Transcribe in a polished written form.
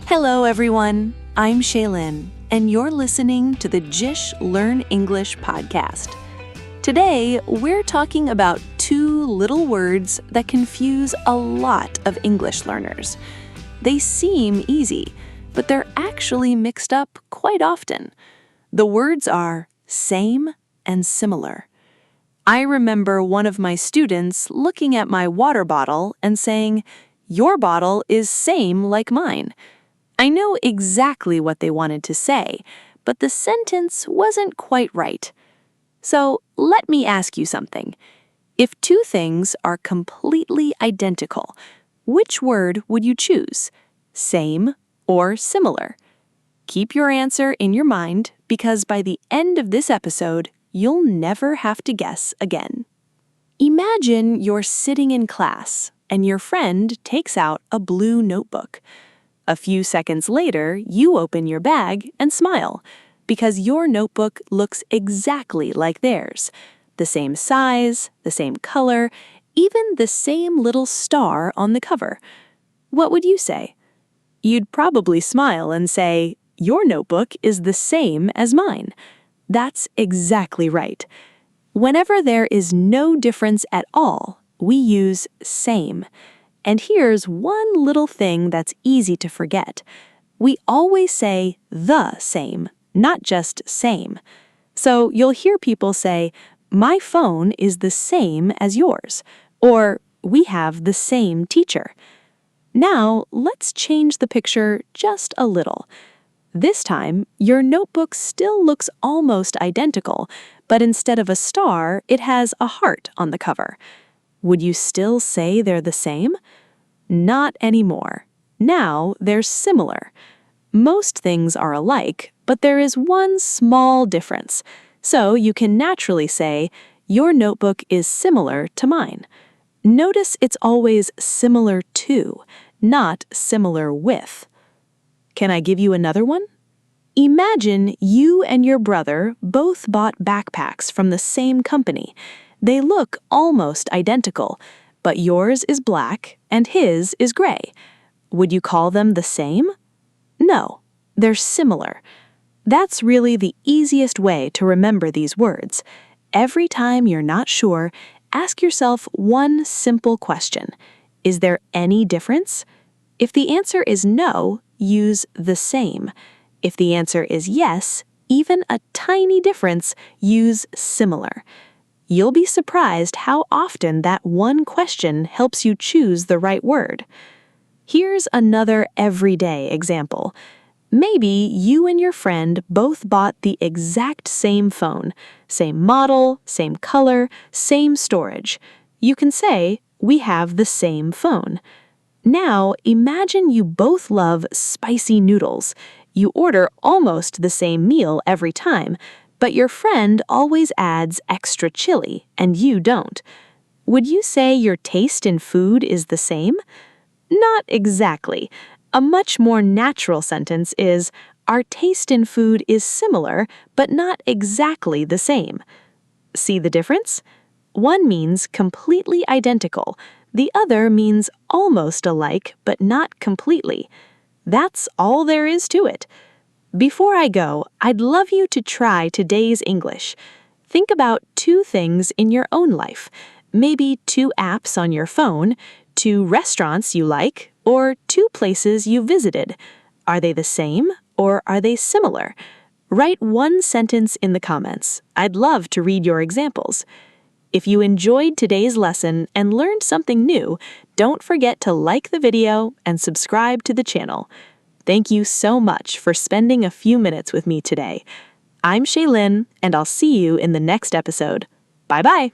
Hello, everyone. I'm Shaylin, and you're listening to the JISH Learn English Podcast. Today, we're talking about two little words that confuse a lot of English learners. They seem easy, but they're actually mixed up quite often. The words are same and similar. I remember one of my students looking at my water bottle and saying, "Your bottle is same like mine." I know exactly what they wanted to say, but the sentence wasn't quite right. So let me ask you something. If two things are completely identical, which word would you choose? Same or similar? Keep your answer in your mind because by the end of this episode, you'll never have to guess again. Imagine you're sitting in class and your friend takes out a blue notebook. A few seconds later, you open your bag and smile because your notebook looks exactly like theirs. The same size, the same color, even the same little star on the cover. What would you say? You'd probably smile and say, "Your notebook is the same as mine." That's exactly right. Whenever there is no difference at all, we use same. And here's one little thing that's easy to forget. We always say the same, not just same. So you'll hear people say, "My phone is the same as yours," or "We have the same teacher." Now, let's change the picture just a little. This time, your notebook still looks almost identical, but instead of a star, it has a heart on the cover. Would you still say they're the same? Not anymore. Now they're similar. Most things are alike, but there is one small difference. So you can naturally say, "Your notebook is similar to mine." Notice it's always similar to, not similar with. Can I give you another one? Imagine you and your brother both bought backpacks from the same company. They look almost identical, but yours is black and his is gray. Would you call them the same? No, they're similar. That's really the easiest way to remember these words. Every time you're not sure, ask yourself one simple question. Is there any difference? If the answer is no, use the same. If the answer is yes, even a tiny difference, use similar. You'll be surprised how often that one question helps you choose the right word. Here's another everyday example. Maybe you and your friend both bought the exact same phone, same model, same color, same storage. You can say, "We have the same phone." Now, imagine you both love spicy noodles. You order almost the same meal every time, but your friend always adds extra chili and you don't. Would you say your taste in food is the same? Not exactly. A much more natural sentence is, "Our taste in food is similar, but not exactly the same." See the difference? One means completely identical. The other means almost alike, but not completely. That's all there is to it. Before I go, I'd love you to try today's English. Think about two things in your own life. Maybe two apps on your phone, two restaurants you like, or two places you visited. Are they the same or are they similar? Write one sentence in the comments. I'd love to read your examples. If you enjoyed today's lesson and learned something new, don't forget to like the video and subscribe to the channel. Thank you so much for spending a few minutes with me today. I'm Shaylin, and I'll see you in the next episode. Bye-bye.